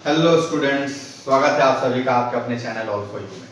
Hello students, स्वागत है आप सभी का आपके अपने चैनल ऑल फॉर यू में।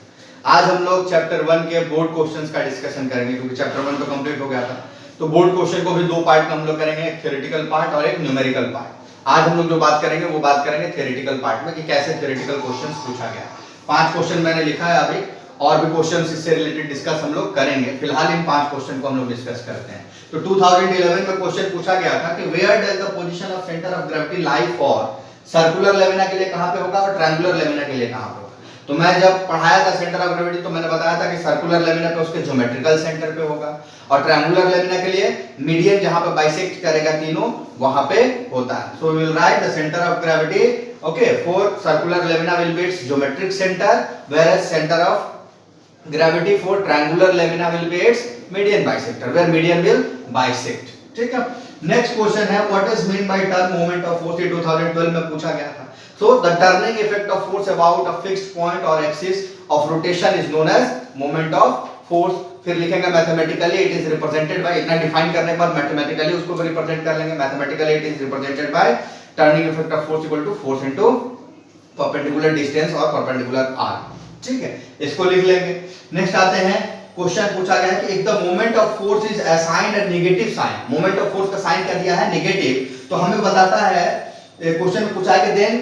आज हम लोग चैप्टर 1 के बोर्ड क्वेश्चंस का डिस्कशन करेंगे क्योंकि चैप्टर 1 तो कंप्लीट हो गया था। तो बोर्ड क्वेश्चन को भी दो पार्ट में हम लोग करेंगे, एक थ्योरेटिकल पार्ट और एक न्यूमेरिकल पार्ट। आज हम लोग जो बात करेंगे वो बात करेंगे थ्योरेटिकल पार्ट में कि कैसे थ्योरेटिकल क्वेश्चंस पूछा गया। 5 क्वेश्चन मैंने लिखा है, अभी और भी क्वेश्चंस इससे रिलेटेड डिस्कस हम लोग करेंगे। फिलहाल इन 5 क्वेश्चन को हम लोग डिस्कस करते हैं। तो 2011 में क्वेश्चन पूछा गया था कि where does the position of centre of gravity lie for circular lamina के लिए कहां पे होगा और ट्रायंगुलर लेमिना के लिए कहां पे होगा। तो मैं जब पढ़ाया था सेंटर ऑफ ग्रेविटी तो मैंने बताया था कि सर्कुलर लेमिना पे उसके ज्योमेट्रिकल सेंटर पे होगा और ट्रायंगुलर लेमिना के लिए मीडियन जहां पे बाइसेक्ट करेगा तीनों वहां पे होता है। So we will write the centre of gravity okay for circular lamina will be its geometric centre whereas centre of gravity for triangular lamina will be its median bisector where median will bisect। ठीक है, next question है what is mean by turn moment of force. 2012 में पूछा गया था। So the turning effect of force about a fixed point और axis of rotation is known as moment of force. फिर लिखेंगे mathematically it is represented by, इतना define करने के बाद मैथमेटिकली उसको भी रिप्रेजेंट कर लेंगे। Mathematically it is represented by turning effect of force equal to force into perpendicular distance और परपेंडिकुलर आर। ठीक है, इसको लिख लेंगे। नेक्स्ट आते हैं, क्वेश्चन पूछा गया कि if the moment of force is assigned a negative sign, moment of force का साइन क्या दिया है नेगेटिव, तो हमें बताता है क्वेश्चन में पूछा है कि then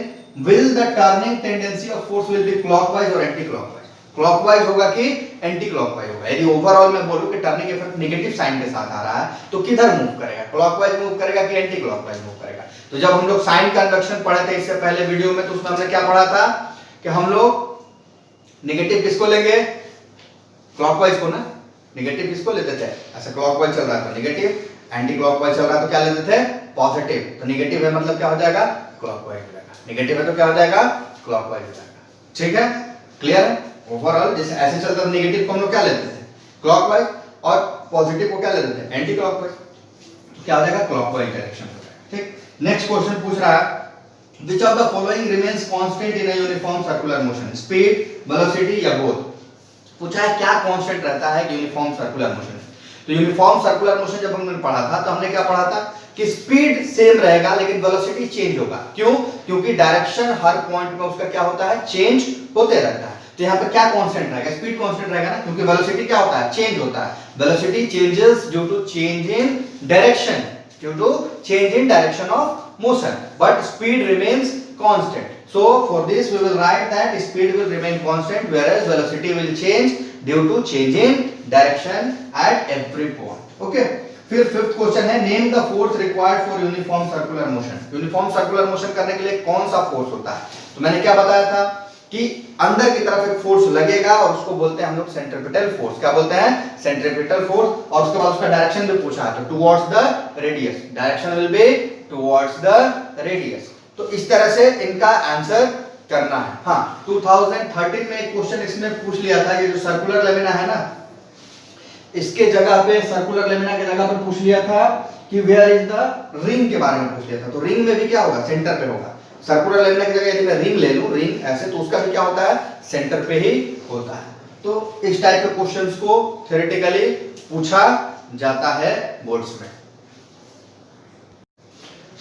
will the turning tendency of force will be clockwise और एंटी क्लॉकवाइज। क्लॉकवाइज होगा कि एंटी क्लॉकवाइज होगा। यदि ओवरऑल मैं बोलूं कि टर्निंग इफेक्ट नेगेटिव साइन के साथ आ रहा है तो किधर मूव करेगा, क्लॉकवाइज मूव करेगा कि एंटी क्लॉकवाइज मूव करेगा। तो जब हम लोग साइन कन्वेक्शन पढ़े थे इससे पहले वीडियो में तो उसमें हमने क्या पढ़ा था कि हम लोग नेगेटिव किसको लेंगे, क्लॉकवाइज को ना। नेगेटिव किसको लेते थे, ऐसा क्लॉकवाइज चल रहा था नेगेटिव, एंटी क्लॉकवाइज चल रहा तो क्या लेते थे पॉजिटिव। तो नेगेटिव है मतलब क्या हो जाएगा क्लॉकवाइज हो जाएगा, नेगेटिव है तो क्या हो जाएगा क्लॉकवाइज हो जाएगा। ठीक है, क्लियर है। ओवरऑल जैसे ऐसे चलता था नेगेटिव को हम लोग क्या लेते थे क्लॉकवाइज और पॉजिटिव को क्या लेते थे एंटी क्लॉकवाइज। तो क्या हो जाएगा क्लॉकवाइज डायरेक्शन हो जाएगा। ठीक, नेक्स्ट क्वेश्चन पूछ रहा है which of the following remains constant in a uniform circular motion, speed, velocity या both। पूछा है क्या कांस्टेंट रहता है यूनिफॉर्म सर्कुलर मोशन में। तो यूनिफॉर्म सर्कुलर मोशन जब हमने पढ़ा था तो हमने क्या पढ़ा था कि स्पीड सेम रहेगा लेकिन वेलोसिटी चेंज होगा। क्यों, क्योंकि डायरेक्शन हर पॉइंट में उसका क्या होता है चेंज होते रहता है। तो यहाँ पे क्या कांस्टेंट रहेगा, स्पीड कांस्टेंट रहेगा ना, क्योंकि वेलोसिटी क्या होता है चेंज होता है। Velocity changes due to change in direction, due to change in direction of motion, but speed remains constant. So for this we will write that speed will remain constant whereas velocity will change due to change in direction at every point. Okay, फिर fifth question है name the force required for uniform circular motion. Uniform circular motion करने के लिए कौन सा force होता है। तो मैंने क्या बताया था कि अंदर की तरफ एक फोर्स लगेगा और उसको बोलते हैं हम लोग सेंट्रीपिटल फोर्स। क्या बोलते हैं सेंट्रीपिटल फोर्स। और उसके बाद उसका डायरेक्शन भी पूछा है तो towards the radius, direction will be towards the radius. तो इस तरह से इनका आंसर करना है। हाँ, 2013 में एक क्वेश्चन इसमें पूछ लिया था, ये जो सर्कुलर लेमिना है ना इसके जगह पे, सर्कुलर लेमिना के जगह पर पूछ लिया था कि वेयर इज द रिंग के बारे में पूछ लिया था। तो रिंग में भी क्या होगा सेंटर पे होगा। सर्कुलर लेमिना की जगह यदि मैं रिंग ले लूं, रिंग ऐसे, तो उसका भी क्या होता है सेंटर पे ही होता है। तो इस टाइप के क्वेश्चंस को थ्योरेटिकली पूछा जाता है बोर्ड्स में।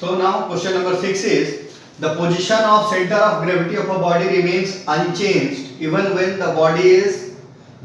So now question number 6 is the position of centre of gravity of a body remains unchanged even when the body is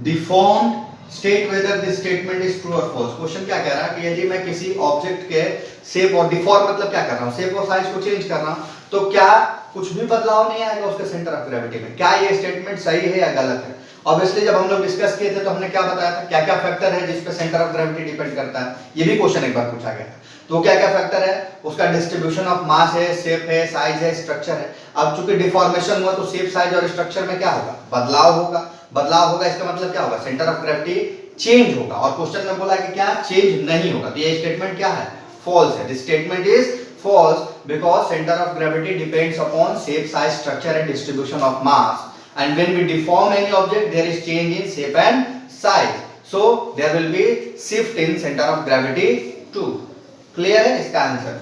deformed, state whether this statement is true और false. Question क्या कह रहा है कि यदि मैं किसी ऑब्जेक्ट के शेप और डिफॉर्म मतलब क्या कर रहा हूं, शेप और साइज को चेंज कर रहा हूं तो क्या कुछ भी बदलाव नहीं आएगा उसके सेंटर ऑफ ग्रेविटी में। क्या ये स्टेटमेंट सही है या गलत है। ऑब्वियसली जब हम लोग डिस्कस किए थे तो हमने क्या बताया था क्या क्या फैक्टर है जिस पे सेंटर ऑफ ग्रेविटी डिपेंड करता है। ये भी क्वेश्चन एक बार पूछा गया था। तो क्या क्या फैक्टर है, उसका डिस्ट्रीब्यूशन ऑफ मास है, शेप है, साइज है, स्ट्रक्चर है। अब चूंकि डिफॉर्मेशन हुआ तो शेप, साइज और स्ट्रक्चर में क्या होगा बदलाव होगा। बदलाव होगा इसका मतलब क्या होगा सेंटर ऑफ ग्रेविटी चेंज होगा। और क्वेश्चन में बोला कि क्या चेंज नहीं होगा। तो ये स्टेटमेंट क्या है फॉल्स है। This statement is false because center of gravity depends upon shape, size, structure and distribution of mass, and when we deform any object there is change in shape and size, so there will be shift in center of gravity too। clear है इसका answer.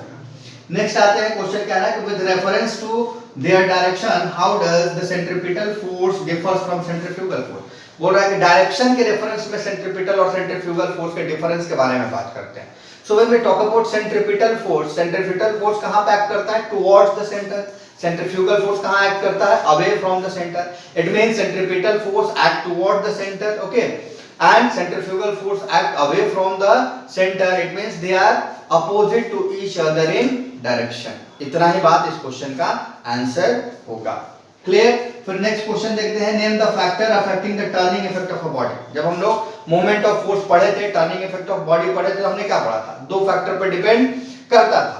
Next आते हैं question क्या है कि with reference to their direction how does the centripetal force differs from centrifugal force। बोल रहा है कि डायरेक्शन के रेफरेंस में सेंट्रीपिटल और सेंट्रीफ्यूगल फोर्स के डिफरेंस के बारे में बात करते हैं। So when we talk about centripetal force कहां पे एक्ट करता है towards the centre. Centrifugal force कहाँ एक्ट करता है? Away from the centre. It means centripetal force act toward the centre, okay, and centrifugal force act away from the centre. It means they are opposite to each other in direction. इतना ही बात इस question का answer होगा. Clear? फिर next question देखते हैं. Name the factor affecting the turning effect of a body. जब हम लोग मोमेंट ऑफ फोर्स पढ़े थे, टर्निंग इफेक्ट ऑफ बॉडी पढ़े थे, तो हमने क्या पढ़ा था? दो फैक्टर पर डिपेंड करता था.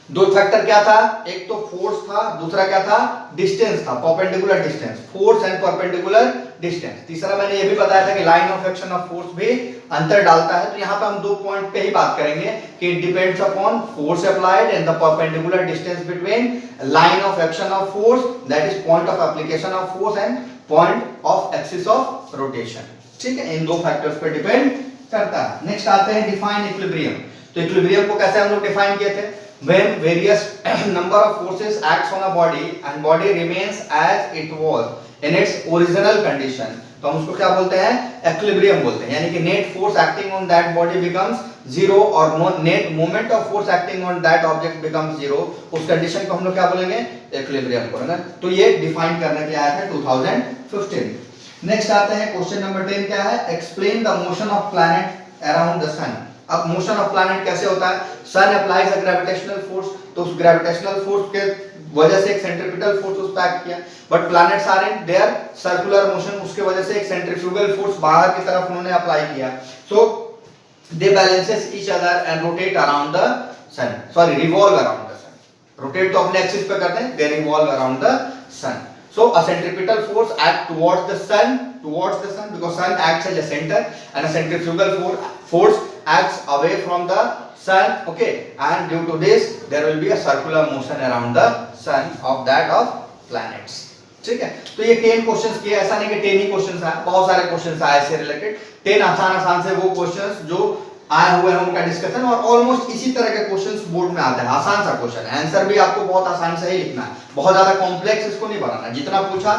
दो फैक्टर क्या था? एक तो फोर्स था, दूसरा क्या था? डिस्टेंस था, perpendicular distance, force and perpendicular distance. तीसरा मैंने ये भी बताया था कि line of action of force भी अंतर डालता है. तो यहाँ पे हम दो पॉइंट पे ही बात करेंगे कि it depends upon force applied and the perpendicular distance between line of action of force, that is point of application of force and point of axis of rotation. ठीक है, इन दो फैक्टर्स पे डिपेंड करता है. नेक्स्ट आते हैं define equilibrium. तो equilibrium को कैसे हम लोग डिफाइन किए थे? When various number of forces acts on a body and body remains as it was in its original condition, तो हम उसको क्या बोलते हैं? इक्विलिब्रियम बोलते हैं. यानी कि net force acting on that body becomes zero और net moment of force acting on that object becomes zero. उस कंडीशन को हम लोग क्या बोलेंगे? इक्विलिब्रियम बोलेंगे. तो ये डिफाइन करने के लिए आया था 2015. नेक्स्ट आते हैं क्वेश्चन नंबर 10. क्या है? Explain the motion of planet around the sun. अब मोशन ऑफ प्लैनेट कैसे होता है? Sun applies a gravitational force, तो उस ग्रेविटेशनल फोर्स के वजह से एक सेंट्रीपिटल फोर्स उस पर एक्ट किया. But planets are in their circular motion, उसके वजह से एक सेंट्रीफ्यूगल फोर्स बाहर की तरफ उन्होंने अप्लाई किया. So they balances each other and rotate around the sun, sorry revolve around the sun. Rotate तो अपने एक्सिस पे करते हैं, they revolve around the sun. So a centripetal force acts towards the sun because sun acts as a center, and a centrifugal force acts away from the sun, okay, and due to this there will be a circular motion around the sun of that of planets. ठीक है, तो ये 10 questions किए. ऐसा नहीं कि 10 ही questions आए, बहुत सारे क्वेश्चंस आए इससे रिलेटेड. 10 आसान से वो क्वेश्चंस जो आए हुए हैं उनका डिस्कशन, और ऑलमोस्ट इसी तरह के क्वेश्चंस बोर्ड में आते हैं. आसान सा क्वेश्चन है, आंसर भी आपको बहुत आसान से ही लिखना है, बहुत ज्यादा कॉम्प्लेक्स इसको नहीं बनाना. जितना पूछा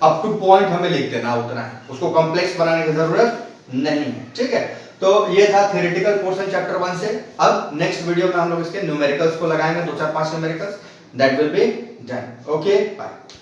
अप टू पॉइंट हमें लिख देना, उतना है, उसको कॉम्प्लेक्स बनाने की जरूरत नहीं है. ठीक है, तो ये था थ्योरेटिकल पोर्शन चैप्टर 1 से. अब नेक्स्ट वीडियो में हम लोग इसके न्यूमेरिकल्स को लगाएंगे, 2 4 5 numericals. That will be done. Okay, bye.